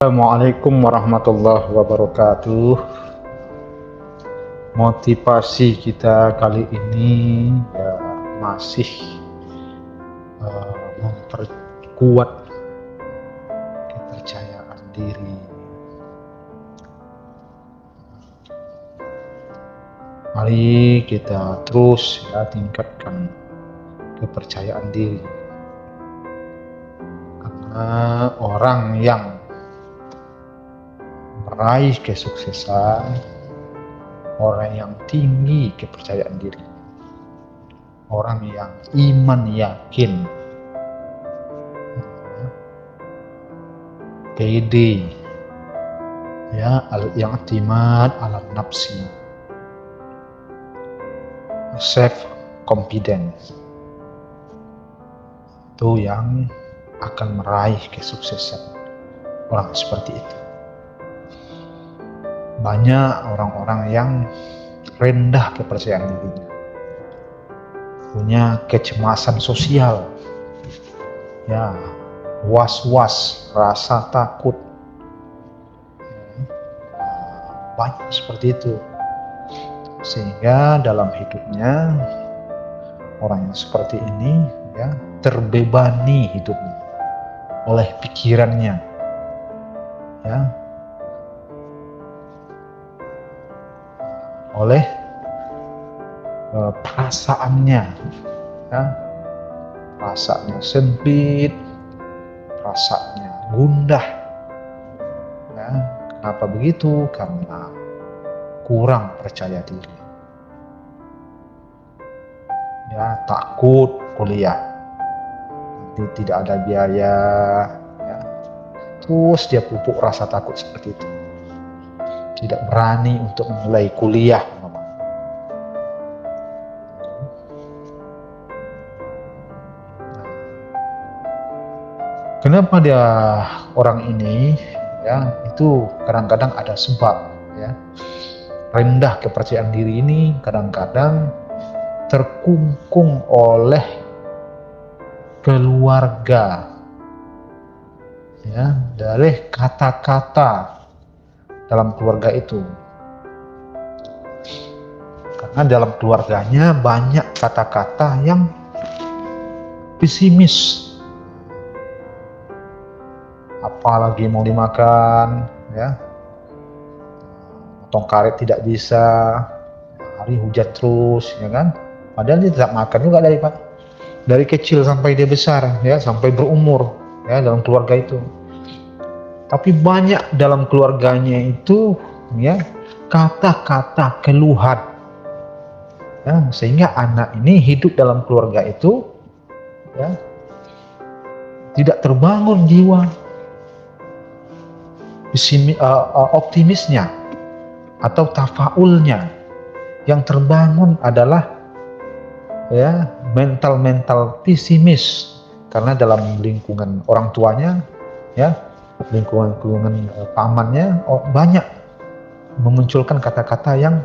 Assalamualaikum warahmatullahi wabarakatuh. Motivasi kita kali ini ya masih memperkuat kepercayaan diri. Mari kita terus tingkatkan kepercayaan diri. Karena orang yang meraih kesuksesan, orang yang tinggi kepercayaan diri, orang yang iman yakin, pede, yang i'timad ala nafsi, self confidence, itu yang akan meraih kesuksesan. Orang seperti itu. Banyak orang-orang yang rendah kepercayaan dirinya, punya kecemasan sosial, was-was, rasa takut, banyak seperti itu. Sehingga dalam hidupnya orang yang seperti ini terbebani hidupnya oleh pikirannya, oleh perasaannya, perasaannya sempit, perasaannya gundah. Kenapa begitu? Karena kurang percaya diri. Takut kuliah, nanti tidak ada biaya, terus dia pupuk rasa takut seperti itu. Tidak berani untuk memulai kuliah. Kenapa dia orang ini itu kadang-kadang ada sebab rendah kepercayaan diri ini kadang-kadang terkungkung oleh keluarga, dari kata-kata dalam keluarga itu. Karena dalam keluarganya banyak kata-kata yang pesimis. Apalagi mau dimakan, potong karet tidak bisa, hari hujan terus, Padahal dia tidak makan juga dari kecil sampai dia besar, sampai berumur, dalam keluarga itu. Tapi banyak dalam keluarganya itu kata-kata keluhan, sehingga anak ini hidup dalam keluarga itu tidak terbangun jiwa optimisnya atau tafaulnya. Yang terbangun adalah mental pesimis, karena dalam lingkungan orang tuanya, lingkungan pamannya banyak memunculkan kata-kata yang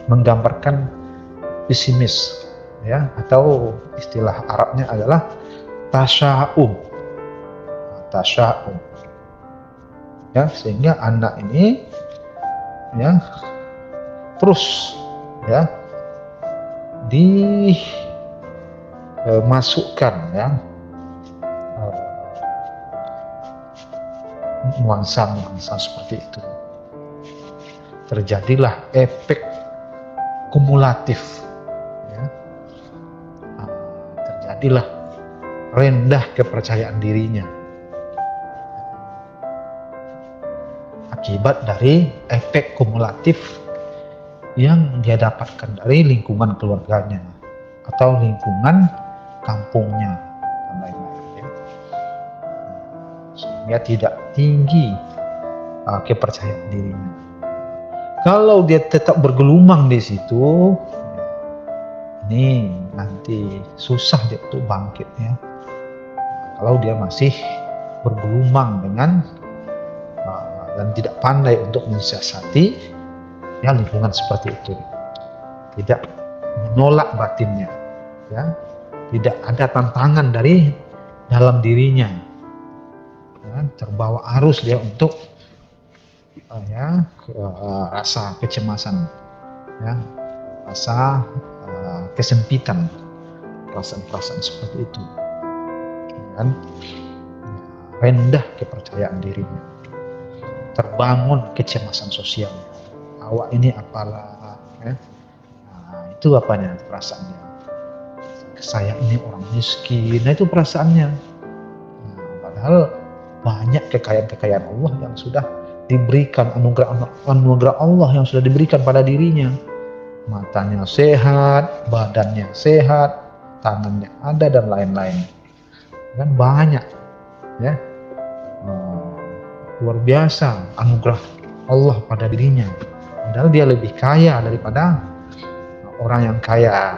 menggambarkan pesimis, atau istilah Arabnya adalah tasya'um, sehingga anak ini terus dimasukkan nuansa-nuansa seperti itu. Terjadilah efek kumulatif, terjadilah rendah kepercayaan dirinya akibat dari efek kumulatif yang dia dapatkan dari lingkungan keluarganya atau lingkungan kampungnya dan lain-lain, sehingga tidak tinggi kepercayaan dirinya. Kalau dia tetap bergelumang di situ, ini nanti susah dia untuk bangkit, kalau dia masih bergelumang dengan dan tidak pandai untuk mensiasati lingkungan seperti itu, tidak menolak batinnya, tidak ada tantangan dari dalam dirinya, terbawa arus dia untuk rasa kecemasan, ya, rasa kesempitan, perasaan-perasaan seperti itu, kan? Rendah kepercayaan dirinya, terbangun kecemasan sosial. Awak ini apalah, ya? Itu apanya perasaannya? Saya ini orang miskin, nah itu perasaannya. Padahal banyak kekayaan-kekayaan Allah yang sudah diberikan, anugerah Allah yang sudah diberikan pada dirinya. Matanya sehat, badannya sehat, tangannya ada, dan lain-lain. Kan banyak, ya, luar biasa anugerah Allah pada dirinya. Padahal dia lebih kaya daripada orang yang kaya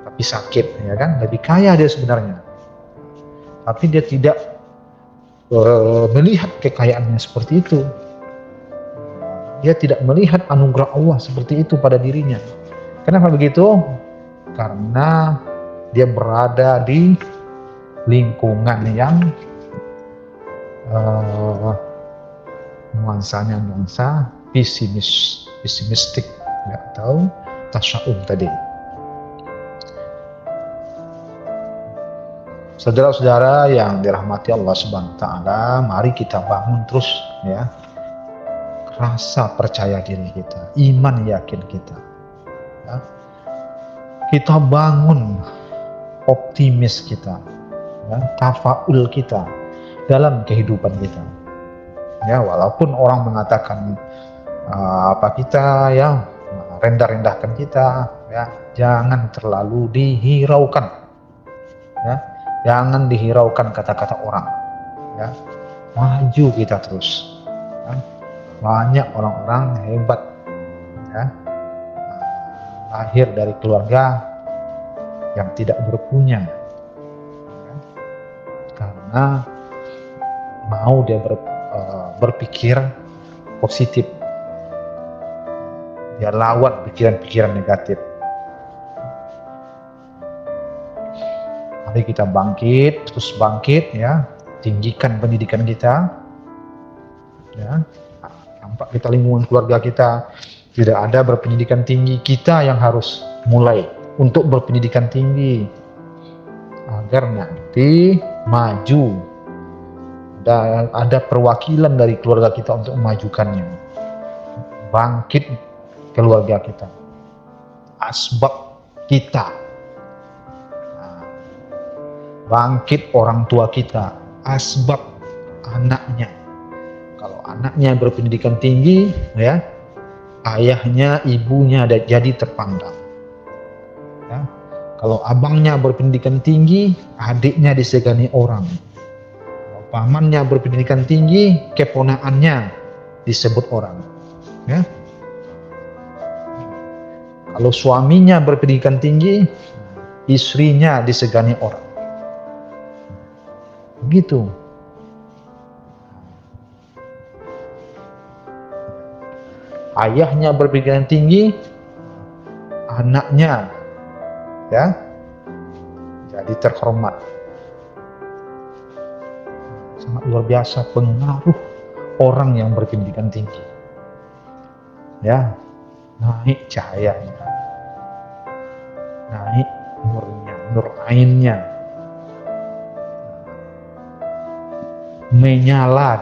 tapi sakit, ya kan? Lebih kaya dia sebenarnya. Tapi dia tidak melihat kekayaannya seperti itu. Dia tidak melihat anugerah Allah seperti itu pada dirinya. Kenapa begitu? Karena dia berada di lingkungan yang nuansanya nuansa pesimistik, atau tasya'um tadi. Saudara-saudara yang dirahmati Allah Subhanahu wa taala, mari kita bangun terus, ya, rasa percaya diri kita, iman yakin kita, ya. Kita bangun optimis kita, ya, tafaul kita dalam kehidupan kita. Ya, walaupun orang mengatakan kita, ya, rendah-rendahkan kita, ya, jangan terlalu dihiraukan, ya. Jangan dihiraukan kata-kata orang, ya. Maju kita terus, ya. Banyak orang-orang hebat, ya, lahir dari keluarga yang tidak berpunya, ya, karena mau dia berpikir positif, dia lawan pikiran-pikiran negatif. Mari kita bangkit, terus bangkit, ya, tinggikan pendidikan kita, ya. Nampak kita lingkungan keluarga kita tidak ada berpendidikan tinggi, kita yang harus mulai untuk berpendidikan tinggi agar nanti maju, ada perwakilan dari keluarga kita untuk memajukannya. Bangkit keluarga kita, asbab kita. Bangkit orang tua kita, asbab anaknya. Kalau anaknya berpendidikan tinggi, ya, ayahnya, ibunya jadi terpandang, ya. Kalau abangnya berpendidikan tinggi, adiknya disegani orang. Kalau pamannya berpendidikan tinggi, keponakannya disebut orang, ya. Kalau suaminya berpendidikan tinggi, istrinya disegani orang. Begitu. Ayahnya berpendidikan tinggi, anaknya, ya, jadi terhormat. Sangat luar biasa pengaruh orang yang berpendidikan tinggi, ya. Naik cahayanya, naik nurnya, nur ainnya, menyala,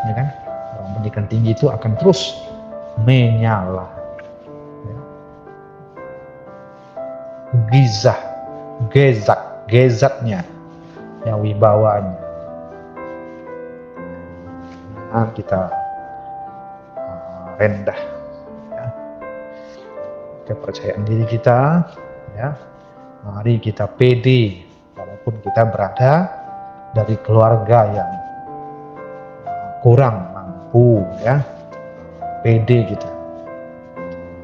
ya kan? Orang pendidikan tinggi itu akan terus menyala, ya. Gezatnya, yang wibawanya. Nah, kita rendah, ya, kepercayaan diri kita, ya. Mari kita pede walaupun kita berada dari keluarga yang kurang mampu, ya. Pede kita,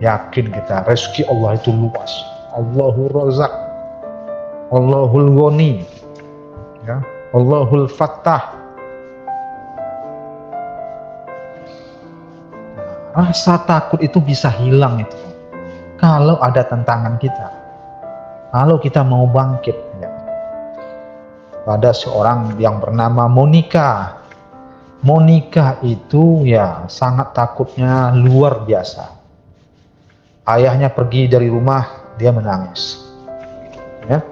yakin kita, rezeki Allah itu luas. Allahur Razak, Allahul Ghani, ya, Allahul Fattah. Rasa takut itu bisa hilang itu kalau ada tantangan kita, kalau kita mau bangkit, ya. pada seorang yang bernama Monica. Monica itu ya sangat takutnya luar biasa. Ayahnya pergi dari rumah, dia menangis. Ya.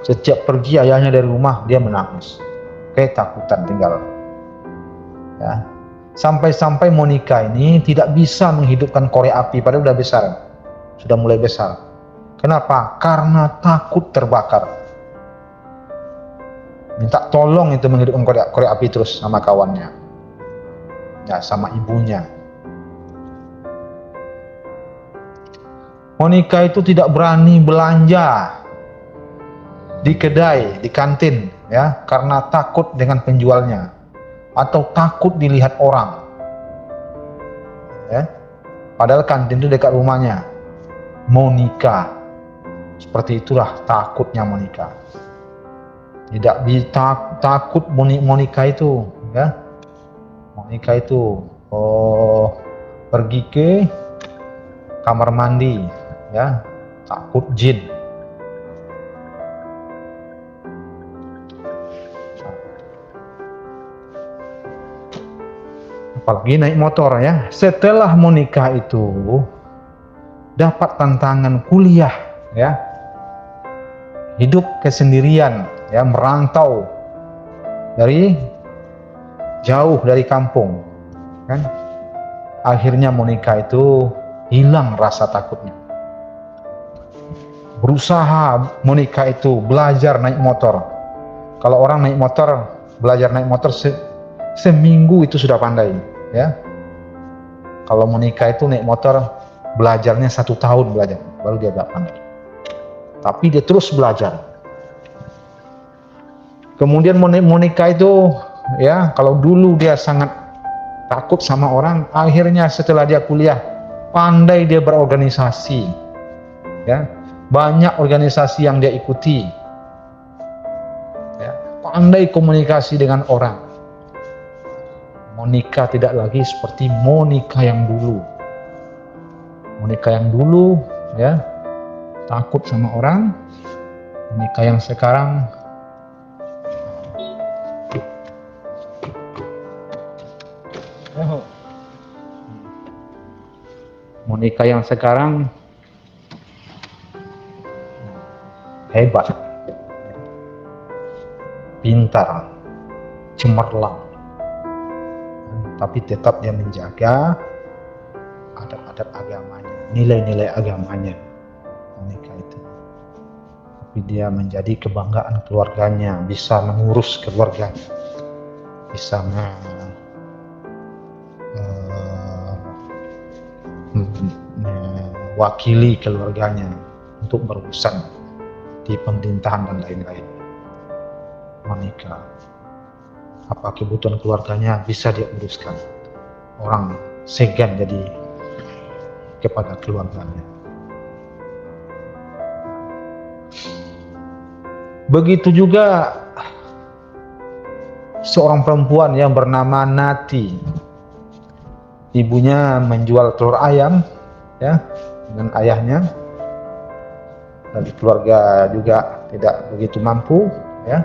Setiap pergi ayahnya dari rumah, dia menangis. Ketakutan tinggal. Ya. Sampai-sampai Monica ini tidak bisa menghidupkan korek api, padahal sudah besar. Sudah mulai besar. Kenapa? Karena takut terbakar. Minta tolong itu menghidupkan korek api terus sama kawannya. Ya, sama ibunya. Monica itu tidak berani belanja di kedai, di kantin, ya, karena takut dengan penjualnya atau takut dilihat orang. Ya. Padahal kantin itu dekat rumahnya. Monica. Seperti itulah takutnya Monica. Tidak takut Monica itu, ya. Monica itu pergi ke kamar mandi, ya, takut jin. Apalagi naik motor, ya. Setelah Monica itu dapat tantangan kuliah, ya, hidup kesendirian, ya, merantau dari jauh dari kampung, kan? Akhirnya Monica itu hilang rasa takutnya. Berusaha Monica itu belajar naik motor. Kalau orang naik motor, belajar naik motor seminggu itu sudah pandai, ya. Kalau Monica itu naik motor, belajarnya 1 tahun belajar, baru dia agak pandai. Tapi dia terus belajar. Kemudian Monica itu, ya, kalau dulu dia sangat takut sama orang, akhirnya setelah dia kuliah pandai dia berorganisasi, ya, banyak organisasi yang dia ikuti, ya, pandai komunikasi dengan orang. Monica tidak lagi seperti Monica yang dulu. Monica yang dulu, ya, takut sama orang. Monica yang sekarang hebat, pintar, cemerlang, tapi tetap dia menjaga adab-adab agamanya, nilai-nilai agamanya. Monica itu, tapi dia menjadi kebanggaan keluarganya, bisa mengurus keluarganya, bisa mewakili keluarganya untuk berurusan di pemerintahan dan lain-lain. Monica, apa kebutuhan keluarganya bisa dia uruskan. Orang segan jadi kepada keluarganya. Begitu juga seorang perempuan yang bernama Nati. Ibunya menjual telur ayam, ya, dengan ayahnya. Dari keluarga juga tidak begitu mampu, ya.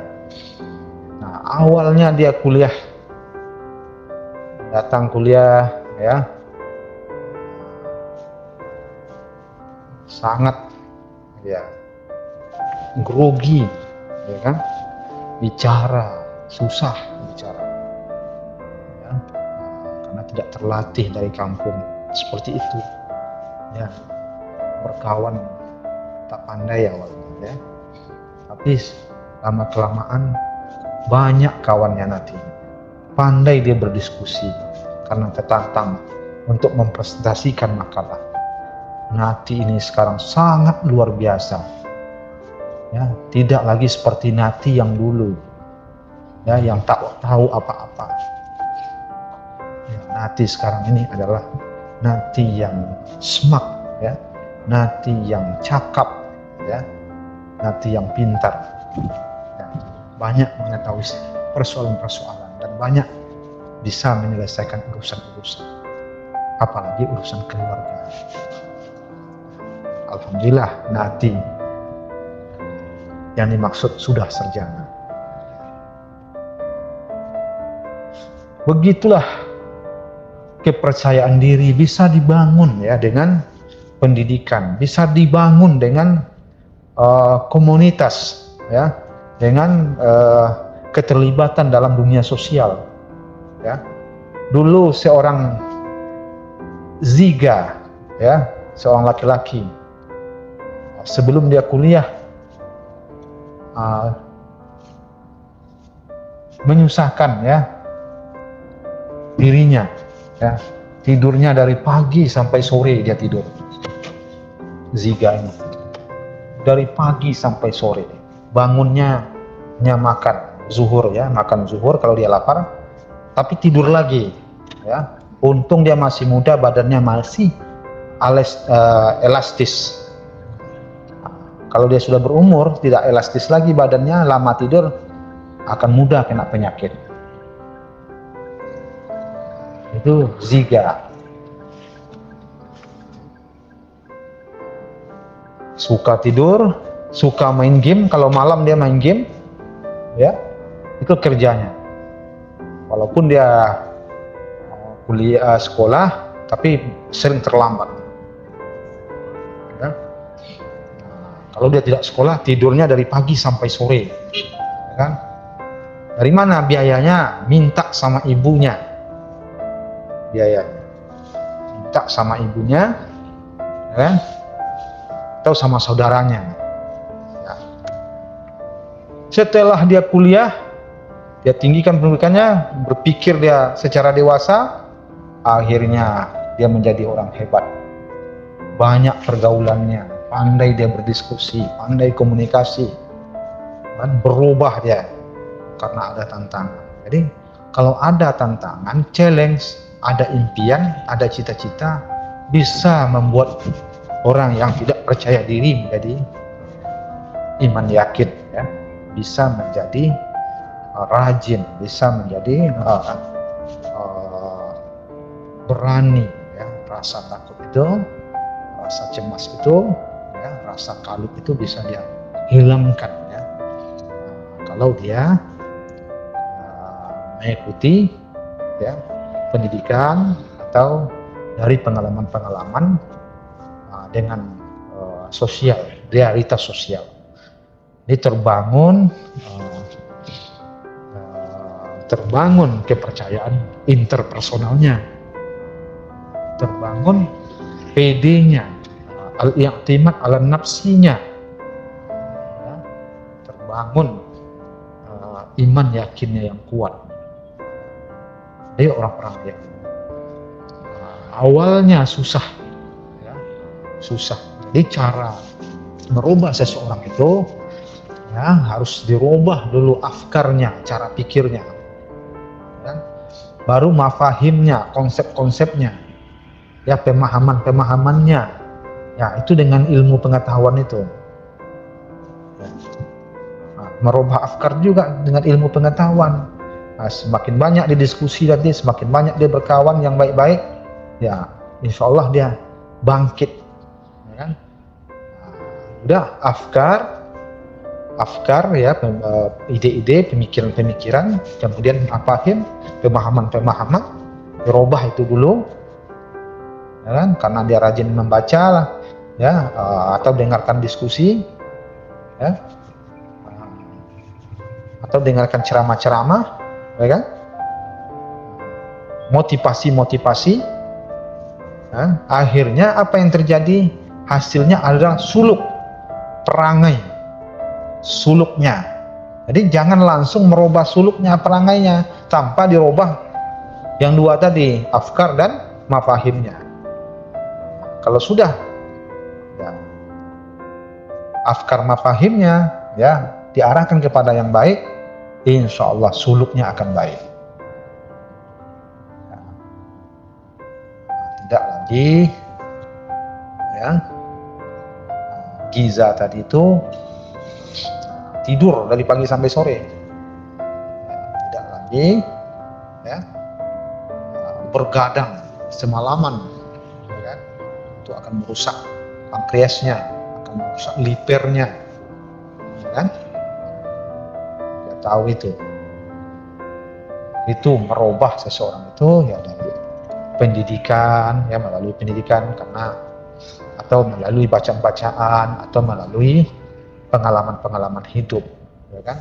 Nah, awalnya dia kuliah, datang kuliah, ya, sangat, ya, grogi, ya kan, bicara susah bicara, ya, karena tidak terlatih dari kampung seperti itu, ya, berkawan tak pandai awalnya, ya, tapi lama kelamaan banyak kawannya nanti, pandai dia berdiskusi karena tertantang untuk mempresentasikan makalah. Nati ini sekarang sangat luar biasa, ya, tidak lagi seperti Nati yang dulu, ya, yang tak tahu apa-apa. Ya, Nati sekarang ini adalah Nati yang smart, ya, Nati yang cakap, ya, Nati yang pintar, ya, banyak mengetahui persoalan-persoalan dan banyak bisa menyelesaikan urusan-urusan, apalagi urusan keluarga. Alhamdulillah, Nati yang dimaksud sudah sarjana. Begitulah kepercayaan diri bisa dibangun ya dengan pendidikan, bisa dibangun dengan komunitas ya, dengan keterlibatan dalam dunia sosial ya. Dulu seorang Ziga ya, seorang laki-laki sebelum dia kuliah menyusahkan ya dirinya ya, tidurnya dari pagi sampai sore dia tidur. Ziga ini dari pagi sampai sore, bangunnya hanya makan zuhur ya, makan zuhur kalau dia lapar, tapi tidur lagi ya. Untung dia masih muda, badannya masih elastis. Kalau dia sudah berumur, tidak elastis lagi badannya, lama tidur akan mudah kena penyakit. Itu Ziga. Suka tidur, suka main game. Kalau malam dia main game, ya itu kerjanya. Walaupun dia kuliah sekolah, tapi sering terlambat. Ya. Kalau dia tidak sekolah, tidurnya dari pagi sampai sore, ya kan? Dari mana biayanya? Minta sama ibunya. Biayanya, minta sama ibunya, ya kan? Atau sama saudaranya. Ya. Setelah dia kuliah, dia tinggikan pendidikannya, berpikir dia secara dewasa, akhirnya dia menjadi orang hebat. Banyak pergaulannya, pandai dia berdiskusi, pandai komunikasi, dan berubah dia karena ada tantangan. Jadi kalau ada tantangan, challenge, ada impian, ada cita-cita, bisa membuat orang yang tidak percaya diri menjadi iman yakin ya, bisa menjadi rajin, bisa menjadi berani ya. Rasa takut itu, rasa cemas itu ya, rasa kalut itu bisa dia hilangkan ya, kalau dia mengikuti ya pendidikan atau dari pengalaman-pengalaman dengan sosial, realitas sosial. Ini terbangun kepercayaan interpersonalnya, terbangun PD-nya, al-i'timad ala nafsinya, ya, terbangun iman yakinnya yang kuat. Jadi orang-orang yang awalnya susah, ya, susah. Jadi cara merubah seseorang itu ya harus dirubah dulu afkarnya, cara pikirnya, ya. Baru mafahimnya, konsep-konsepnya, ya pemahaman-pemahamannya, ya itu dengan ilmu pengetahuan itu. Ya. Nah, merubah afkar juga dengan ilmu pengetahuan. Nah, semakin banyak didiskusi nanti, semakin banyak dia berkawan yang baik-baik, ya insya Allah dia bangkit, ya kan? Nah, udah afkar ya, ide-ide, pemikiran-pemikiran, kemudian mafahim, pemahaman-pemahaman, dirubah itu dulu, ya kan? Karena dia rajin membaca ya, atau dengarkan diskusi ya, atau dengarkan ceramah-ceramah, ya kan? Motivasi-motivasi, ya. Akhirnya apa yang terjadi? Hasilnya adalah suluk, perangai suluknya. Jadi jangan langsung merubah suluknya, perangainya, tanpa dirubah yang dua tadi, afkar dan mafahimnya. Kalau sudah ya, afkar mafahimnya ya diarahkan kepada yang baik, insya Allah suluknya akan baik. Ya. Tidak lagi ya Giza tadi itu tidur dari pagi sampai sore. Ya, tidak lagi ya bergadang semalaman, ya kan? Itu akan merusak pankreasnya, akan merusak livernya, ya kan? Tahu itu. itu merubah seseorang itu ya dari pendidikan, ya melalui pendidikan karena atau melalui bacaan-bacaan atau melalui pengalaman-pengalaman hidup, ya kan?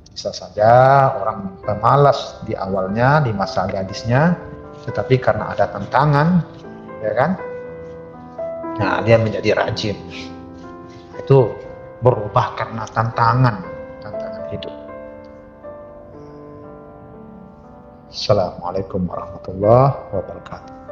Bisa saja orang pemalas di awalnya di masa gadisnya, tetapi karena ada tantangan, ya kan? Nah, dia menjadi rajin. Itu berubah karena tantangan hidup. Assalamualaikum warahmatullahi wabarakatuh.